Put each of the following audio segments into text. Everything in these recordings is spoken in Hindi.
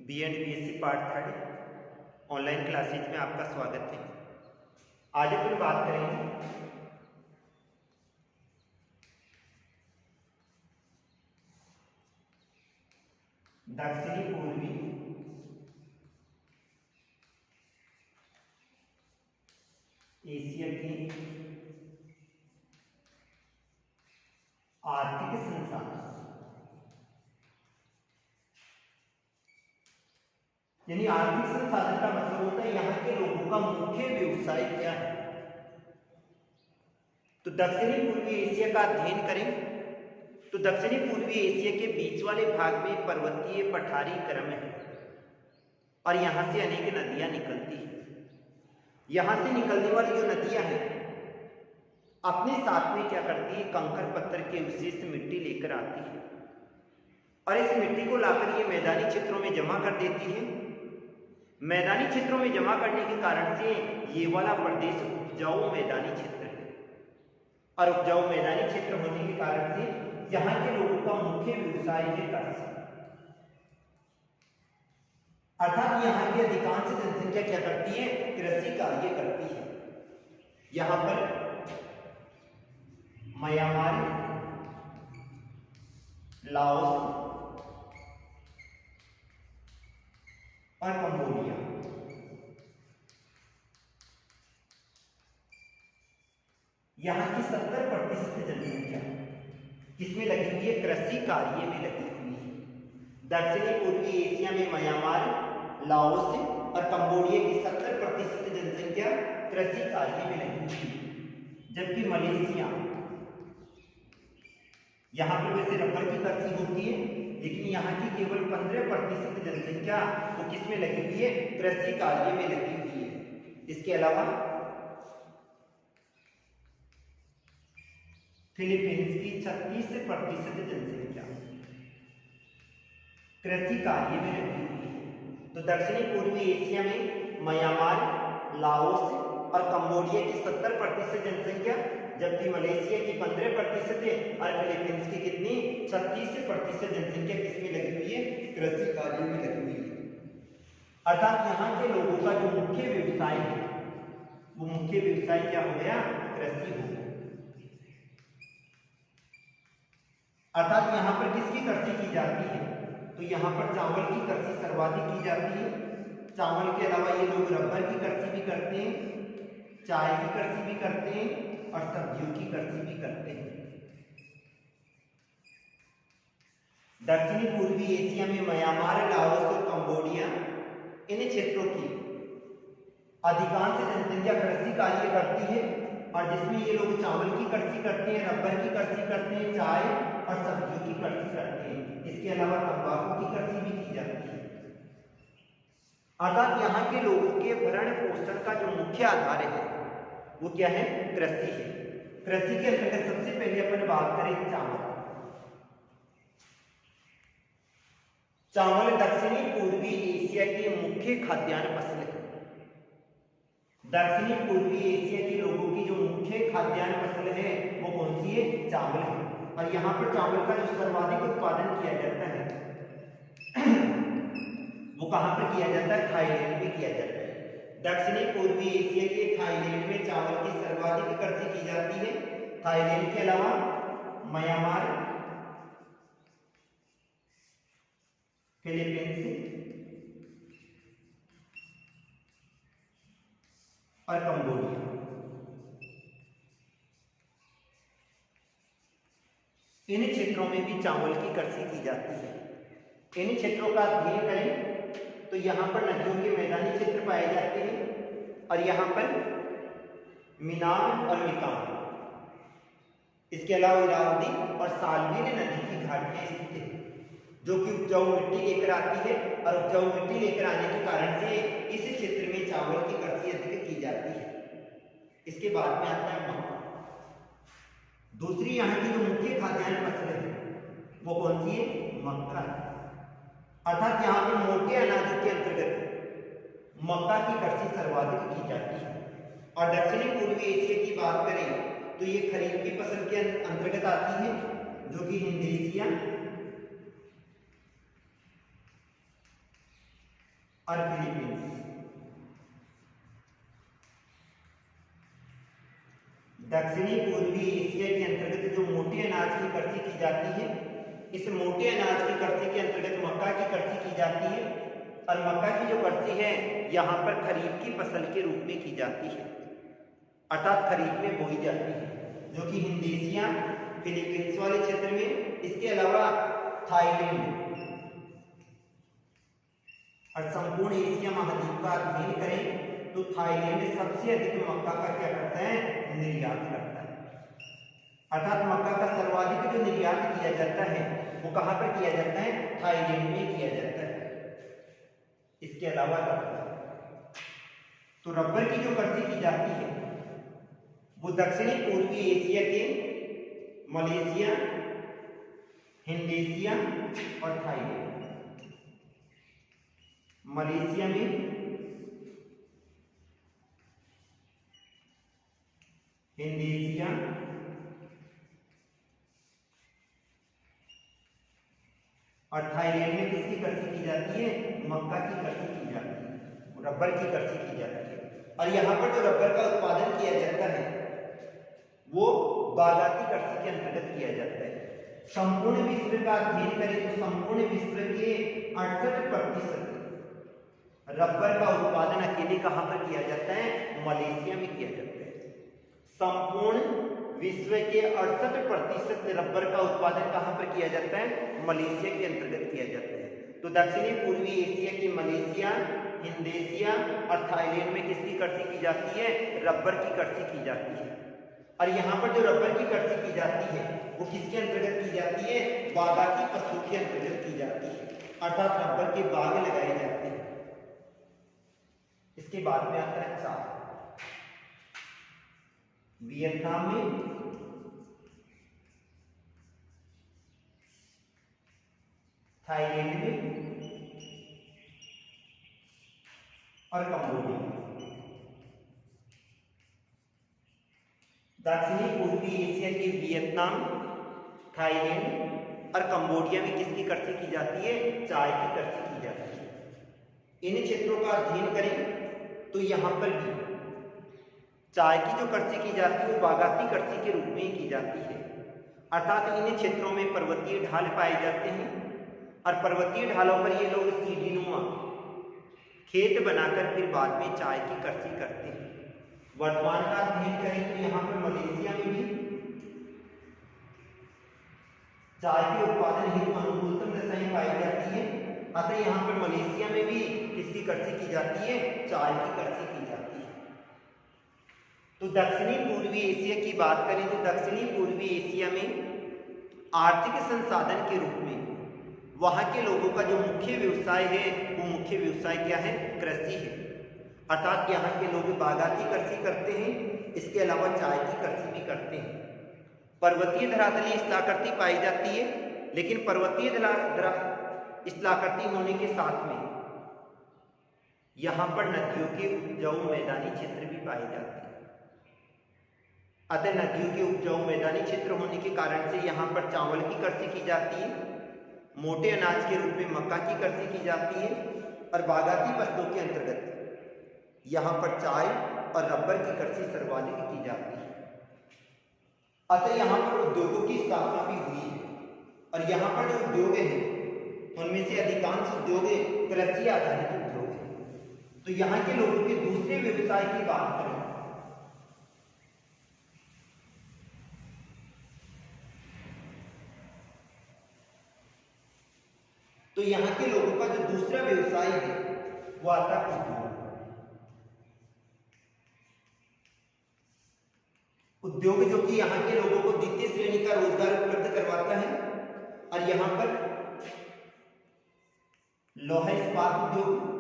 BEd BSc part 3 online classes में आपका स्वागत है। आज अपन बात करेंगे दक्षिणी पूर्वी एशिया की आर्थिक संसाधन, यानी आर्थिक संसाधन का मतलब होता है यहाँ के लोगों का मुख्य व्यवसाय क्या है। तो दक्षिणी पूर्वी एशिया का अध्ययन करें तो दक्षिणी पूर्वी एशिया के बीच वाले भाग में पर्वतीय पठारी क्रम है और यहाँ से अनेक नदियां निकलती हैं। यहाँ से निकलने वाली जो नदियां हैं अपने साथ में क्या करती है, कंकड़ पत्थर के विशेष मिट्टी लेकर आती है और इस मिट्टी को लाकर ये मैदानी क्षेत्रों में जमा कर देती है। मैदानी क्षेत्रों में जमा करने के कारण से ये वाला प्रदेश उपजाऊ मैदानी क्षेत्र है और उपजाऊ मैदानी क्षेत्र होने के कारण से यहाँ के लोगों का मुख्य व्यवसाय है कृषि, अर्थात यहाँ की अधिकांश जनसंख्या क्या करती है, कृषि कार्य करती है। यहाँ पर म्यांमार, लाओस और कंबोडिया यहाँ की 70% जनसंख्या किसमें लगी हुई है, कृषि कार्य में लगी हुई है। दक्षिणी पूर्वी एशिया में म्यांमार, लाओस और कंबोडिया की 70% जनसंख्या कृषि कार्य में लगी हुई है, जबकि मलेशिया, यहाँ पर वैसे रबर की कृषि होती है लेकिन यहाँ की केवल 15% जनसंख्या वो किसमें लगी हुई है, कृषि कार्य में लगी हुई है। इसके अलावा फिलीपींस की 36% जनसंख्या कृषि कार्य में लगी हुई है। तो दक्षिणी पूर्वी एशिया में म्यांमार, लाओस और कंबोडिया की 70% जनसंख्या, जबकि मलेशिया की 15% और फिलीपींस की कितनी 36% जनसंख्या किसमें लगी हुई है, कृषि कार्य में लगी हुई है। अर्थात यहाँ के लोगों का जो मुख्य व्यवसाय है वो मुख्य व्यवसाय क्या हो गया, कृषि हो गया। अर्थात यहाँ पर किसकी कृषि की जाती है, तो यहाँ पर चावल की कृषि सर्वाधिक की जाती है। चावल के अलावा ये लोग रबर की कृषि भी करते हैं, चाय की कृषि भी करते हैं और सब्जियों की कृषि भी करते हैं। दक्षिणी पूर्वी एशिया में म्यांमार, लाओस और कंबोडिया इन क्षेत्रों की अधिकांश जनसंख्या कृषि कार्य करती है और जिसमें ये लोग चावल की कृषि करते हैं, रबर की कृषि करते हैं, चाय और सब्जियों की कृषि करते हैं। इसके अलावा तंबाकू की कृषि भी की जाती है। अर्थात यहाँ के लोगों के भरण पोषण का जो मुख्य आधार है वो क्या है, कृषि है। कृषि के अंतर्गत सबसे पहले अपन बात करें चावल। चावल दक्षिणी पूर्वी एशिया की मुख्य खाद्यान्न फसल है। दक्षिणी पूर्वी एशिया के लोगों की जो मुख्य खाद्यान्न फसल है वो कौन सी है, चावल है। और यहाँ पर चावल का जो सर्वाधिक उत्पादन किया जाता है वो कहाँ पर किया जाता है, थाईलैंड में किया जाता है। दक्षिणी पूर्वी एशिया के थाईलैंड में चावल की सर्वाधिक कृषि की जाती है। थाईलैंड के अलावा म्यांमार, फिलीपींस और कंबोडिया, इन क्षेत्रों में भी चावल की कृषि की जाती है। इन क्षेत्रों का अध्ययन करें तो यहाँ पर नदियों के मैदानी क्षेत्र पाए जाते हैं और यहाँ पर मिनाम और मिकाम, इसके अलावा इरावदी और सालवीन नदी की घाटियां स्थित है जो कि उपजाऊ मिट्टी लेकर आती है और उपजाऊ मिट्टी लेकर आने के कारण से इस क्षेत्र में चावल की कृषि अधिक की जाती है। इसके बाद में आता है मक्का। दूसरी यहाँ की जो मुख्य खाद्यान्न फसल है वो कौन सी है, मक्का है। अर्थात यहाँ पे मोटे अनाज के अंतर्गत मक्का की कृषि सर्वाधिक की जाती है। और दक्षिणी पूर्वी एशिया की बात करें तो ये खरीफ की फसल के अंतर्गत आती है जो कि इंडोनेशिया, और फिलीपींस। दक्षिणी पूर्वी एशिया के अंतर्गत जो मोटे अनाज की कृषि की जाती है, इस मोटे अनाज की कृषि के अंतर्गत मक्का की कृषि की जाती है। और मक्का की जो कृषि है यहाँ पर खरीफ की फसल के रूप में की जाती है, अर्थात खरीफ में बोई जाती है, जो कि हिंद एशिया फिलीपींस वाले क्षेत्र में, इसके अलावा थाईलैंड और संपूर्ण एशिया महाद्वीप का अध्ययन करें तो थाईलैंड सबसे अधिक मक्का का क्या करता है, निर्यात करता है। अर्थात मक्का का सर्वाधिक जो निर्यात किया जाता है वो कहां पर किया जाता है, थाईलैंड में किया जाता है। इसके अलावा रबर, तो रबर की जो कृषि की जाती है वो दक्षिणी पूर्वी एशिया के मलेशिया, हिंद एशिया और थाईलैंड, मलेशिया में, हिंद एशिया और थाईलैंड में किसकी कृषि की जाती है, मक्का की कृषि की जाती है, रबर की कृषि की जाती है। और यहाँ पर जो रबर का उत्पादन किया जाता है वो बागाती कृषि के अंतर्गत किया जाता है। संपूर्ण विश्व का अध्ययन करें तो संपूर्ण विश्व के 68% रबर का उत्पादन अकेले कहां पर किया जाता है, मलेशिया में किया जाता है। संपूर्ण विश्व के 68% रबर का उत्पादन कहां पर किया जाता है, मलेशिया के अंतर्गत किया जाता है। तो दक्षिणी पूर्वी एशिया के मलेशिया, हिंद एशिया और थाईलैंड में किसकी कृषि की जाती है, रबर की कृषि की जाती है। और यहाँ पर जो रबर की कृषि की जाती है वो किसके अंतर्गत की जाती है, बागाती फसलों के अंतर्गत की जाती है, अर्थात रबर के बाग लगाए जाते हैं। इसके बाद में आता है चाय। वियतनाम में, थाईलैंड में और कंबोडिया में। दक्षिणी पूर्वी एशिया के वियतनाम, थाईलैंड और कंबोडिया में किसकी कृषि की जाती है, चाय की कृषि की जाती है। इन क्षेत्रों का अध्ययन करें तो यहाँ पर भी चाय की जो कृषि की जाती है वो बागाती कृषि के रूप में ही की जाती है, अर्थात इन क्षेत्रों में पर्वतीय ढाल पाए जाते हैं और पर्वतीय ढालों पर ये लोग सीढ़ीनुमा खेत बनाकर फिर बाद में चाय की कृषि करते हैं। वर्तमान का अध्ययन करें तो यहाँ पर मलेशिया में भी चाय के उत्पादन हेतु अनुकूलतम दशाएं पाई जाती है, अतः यहाँ पर मलेशिया में भी किसकी कृषि की जाती है, चाय की कृषि की जाती है। तो दक्षिणी पूर्वी एशिया की बात करें तो दक्षिणी पूर्वी एशिया में आर्थिक संसाधन के रूप में वहां के लोगों का जो मुख्य व्यवसाय है वो मुख्य व्यवसाय क्या है, कृषि है, अर्थात यहाँ के लोग बागाती कृषि करते हैं, इसके अलावा चाय की कृषि भी करते हैं। पर्वतीय धरातलीय स्थलाकृति पाई जाती है, लेकिन पर्वतीय स्थलाकृति होने के साथ में यहाँ पर नदियों के उपजाऊ मैदानी क्षेत्र भी पाए जाते हैं। अतः नदियों के उपजाऊ मैदानी क्षेत्र होने के कारण से यहाँ पर चावल की कृषि की जाती है, मोटे अनाज के रूप में मक्का की कृषि की जाती है और बागाती फसलों के अंतर्गत यहाँ पर चाय और रबर की कृषि सर्वाधिक की जाती है। अतः यहाँ पर उद्योगों की स्थापना भी हुई है और यहाँ पर जो उद्योग हैं उनमें से अधिकांश उद्योग कृषि आधारित उद्योग हैं। तो यहाँ के लोगों के दूसरे व्यवसाय की बात करें तो यहाँ के लोगों का जो दूसरा व्यवसाय है वो आता है उद्योग। उद्योग जो कि यहाँ के लोगों को द्वितीय श्रेणी का रोजगार उपलब्ध करवाता है और यहाँ पर लोहा इस्पात उद्योग,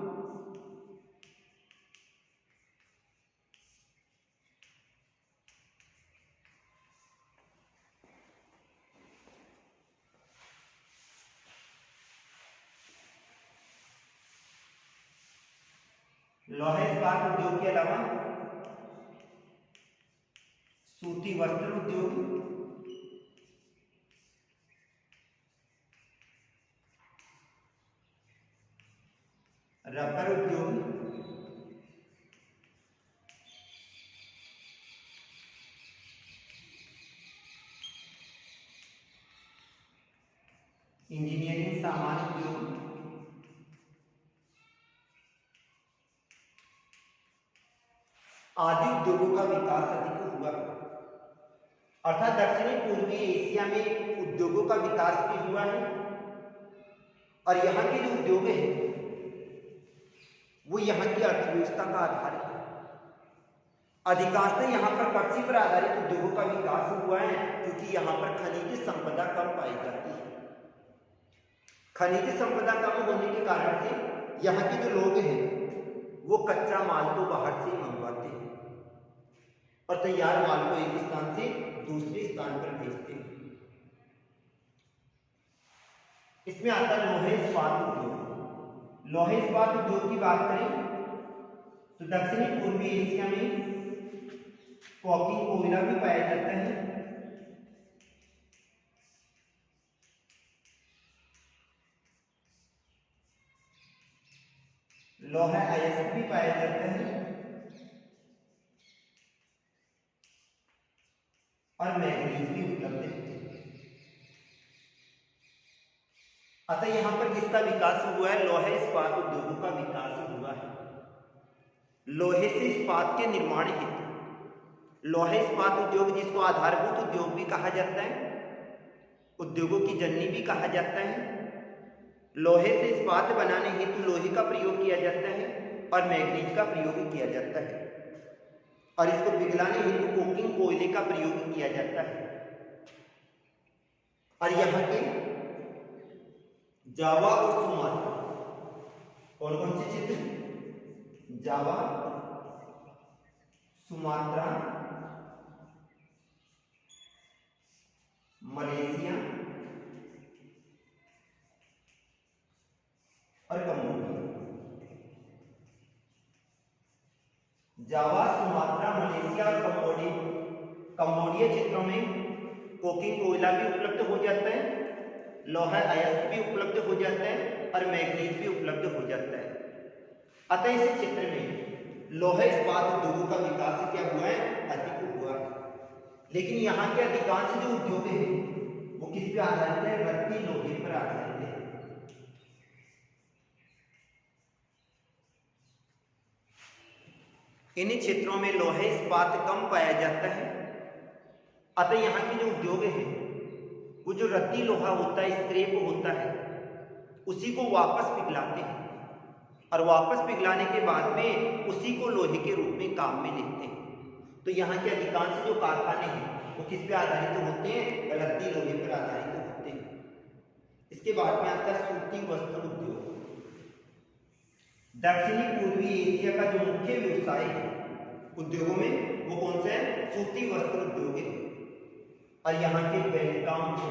लोहा इस्पात उद्योग के अलावा सूती वस्त्र उद्योग, रबर उद्योग, इंजीनियरिंग सामान उद्योग, आदि उद्योगों का विकास अधिक हुआ। अर्थात दक्षिणी पूर्वी एशिया में उद्योगों का विकास भी हुआ है और यहाँ के जो उद्योग है वो यहाँ की अर्थव्यवस्था का आधार है। अधिकांशतः यहाँ पर कृषि पर आधारित उद्योगों का विकास हुआ है क्योंकि यहाँ पर खनिज संपदा कम पाई जाती है। खनिज संपदा कम होने के कारण से यहाँ के जो लोग हैं वो कच्चा माल तो बाहर से मंगवाते हैं और तैयार माल को एक स्थान से दूसरे स्थान पर भेजते हैं। इसमें आता है लोहे इस्पात उद्योग। लोहे इस्पात उद्योग की बात करें तो दक्षिणी पूर्वी एशिया में कोकिंग कोयला भी पाया जाता है। लोहा अयस्क भी पाया जाता है और मैग्नीज भी उपलब्ध है। अतः यहां पर किसका विकास हुआ है? लोहे इस्पात उद्योगों का विकास हुआ है। लोहे से इस्पात के निर्माण हेतु लोहे इस्पात उद्योग, जिसको आधारभूत उद्योग भी कहा जाता है, उद्योगों की जननी भी कहा जाता है, लोहे से इस्पात बनाने हेतु लोहे का प्रयोग किया जाता है और मैग्नीज का प्रयोग किया जाता है और इसको पिघलाने हेतु कोकिंग कोयले का प्रयोग किया जाता है। और यहाँ के जावा और सुमात्रा, कौन कौन से क्षेत्र? जावा, सुमात्रा, मलेशिया और कंबोडिया। जावा, सुमात्रा, मलेशिया और कंबोडिया क्षेत्रों में कोकिंग कोयला भी उपलब्ध हो जाता है, लोहा अयस्क भी उपलब्ध हो जाता है और मैग्नीज भी उपलब्ध हो जाता है। अतः इस क्षेत्र में लोहे इस्पात उद्योगों का विकास क्या हुआ है? अधिक हुआ है। लेकिन यहाँ के अधिकांश जो उद्योग हैं वो किस पे आधारित है? रत्ती लोहे पर आधारित है। इन क्षेत्रों में लोहे इस्पात कम पाया जाता है। अतः यहाँ के जो उद्योग हैं वो जो रत्ती लोहा होता है, स्क्रैप होता है, उसी को वापस पिघलाते हैं और वापस पिघलाने के बाद में उसी को लोहे के रूप में काम में लेते हैं। तो यहाँ के अधिकांश जो कारखाने हैं वो किस पे आधारित होते हैं? रत्ती लोहे पर आधारित होते हैं। इसके बाद में आता है सूती वस्त्र उद्योग। दक्षिणी पूर्वी एशिया का जो मुख्य व्यवसाय है उद्योगों में वो कौन सा है? सूती वस्त्र उद्योग है। और यहाँ के बैंकॉक को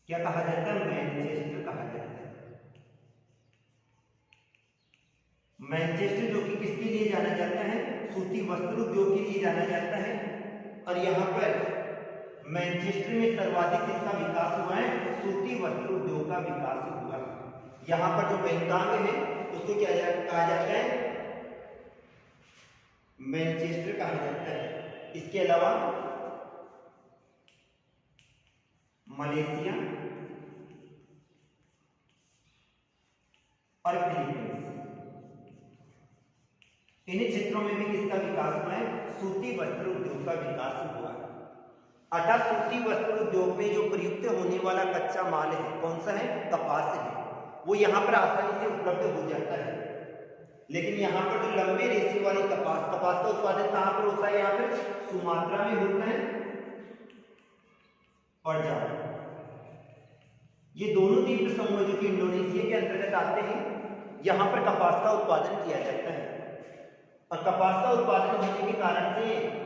क्या कहा जाता है? मैनचेस्टर कहा जाता है। मैनचेस्टर जो कि किसके लिए जाना जाता है? सूती वस्त्र उद्योग के लिए जाना जाता है। और यहाँ पर मैनचेस्टर में सर्वाधिक किसका विकास हुआ है? सूती वस्त्र उद्योग का विकास हुआ। यहाँ पर जो बैंकॉक है उसको क्या कहा जाता है? मैनचेस्टर कहा जाता है। इसके अलावा मलेशिया और फिलीपींस, इन क्षेत्रों में भी किसका विकास हुआ है? सूती वस्त्र उद्योग का विकास हुआ है। अर्थात सूती वस्त्र उद्योग में जो प्रयुक्त होने वाला कच्चा माल है कौन सा है? कपास है। वो यहाँ पर आसानी से उपलब्ध हो जाता है। लेकिन यहाँ पर जो लंबे रेशे वाली कपास का उत्पादन कहाँ पर होता है? यहाँ पर सुमात्रा में होता है और जावा। ये दोनों द्वीप समूह जो कि इंडोनेशिया के अंतर्गत आते हैं, यहाँ पर कपास का उत्पादन किया जाता है और कपास का उत्पादन होने के कारण से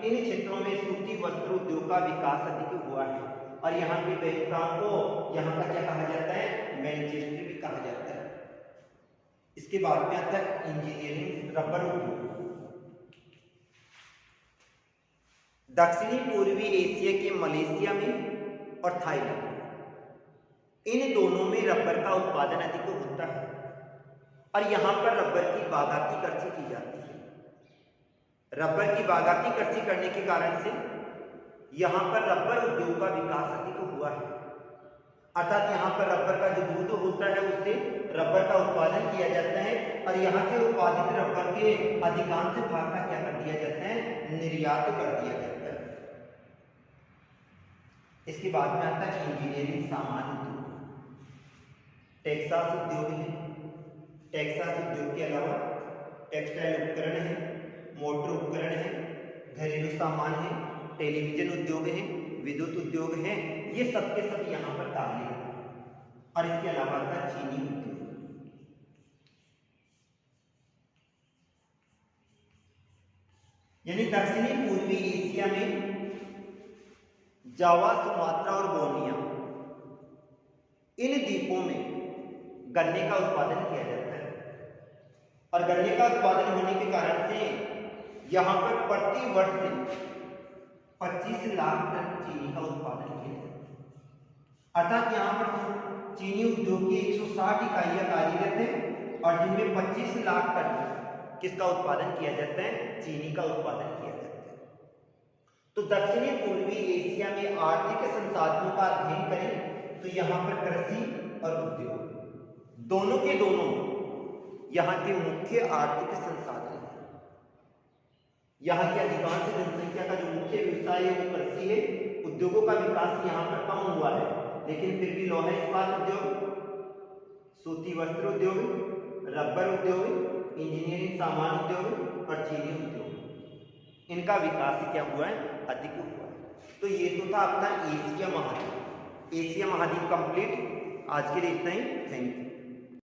इन क्षेत्रों में सूती वस्त्र उद्योग का विकास अधिक हुआ है। और यहाँ के बैंकॉक को यहाँ का क्या कहा जाता है? मैनचेस्टर भी कहा जाता है। इसके बाद में आता है इंजीनियरिंग रबर उद्योग। दक्षिणी पूर्वी एशिया के मलेशिया में और थाईलैंड इन दोनों में रबर का उत्पादन अधिक होता है और यहाँ पर रबर की बागाती कृषि की जाती है। रबर की बागाती कृषि करने के कारण से यहाँ पर रबर उद्योग का विकास अधिक हुआ है, अर्थात यहाँ पर रबर का जो दूध होता है उससे रबर का उत्पादन किया जाता है और यहाँ से उत्पादित रबर के अधिकांश भाग का क्या कर दिया जाता है, निर्यात कर दिया जाता है। इसके बाद में आता है इंजीनियरिंग सामान उद्योग। टेक्सास उद्योग है, टेक्सास उद्योग के अलावा टेक्सटाइल उपकरण है, मोटर उपकरण है, घरेलू सामान है, टेलीविजन उद्योग है, विद्युत उद्योग है, ये सब के सब यहाँ पर दाखिल है। और इसके अलावा था चीनी उद्योग। यानी दक्षिणी पूर्वी एशिया में जावा, सुमात्रा और बोर्निया, इन द्वीपों में गन्ने का उत्पादन किया जाता है और गन्ने का उत्पादन होने के कारण से यहाँ पर प्रति वर्ष 25 लाख टन चीनी का उत्पादन किया जाता है। अर्थात यहाँ पर चीनी उद्योग की 160 इकाइयां कार्यरत हैं और जिनमें 25 लाख टन किसका उत्पादन किया जाता है, चीनी का उत्पादन किया जाता है। तो दक्षिणी पूर्वी एशिया में आर्थिक संसाधनों का अध्ययन करें तो यहाँ पर कृषि और उद्योग दोनों के दोनों यहाँ के मुख्य आर्थिक संसाधन हैं। यहाँ की अधिकांश जनसंख्या का जो मुख्य व्यवसाय है वो कृषि है। उद्योगों का विकास यहाँ पर कम हुआ है, लेकिन फिर भी लौह इस्पात उद्योग, सूती वस्त्र उद्योग, रबर उद्योग, इंजीनियरिंग सामान उद्योग और चीनी उद्योग, इनका विकास क्या हुआ है, अधिक हुआ है। तो ये तो था अपना एशिया महाद्वीप। एशिया महाद्वीप कंप्लीट। आज के लिए इतना ही। Thank you.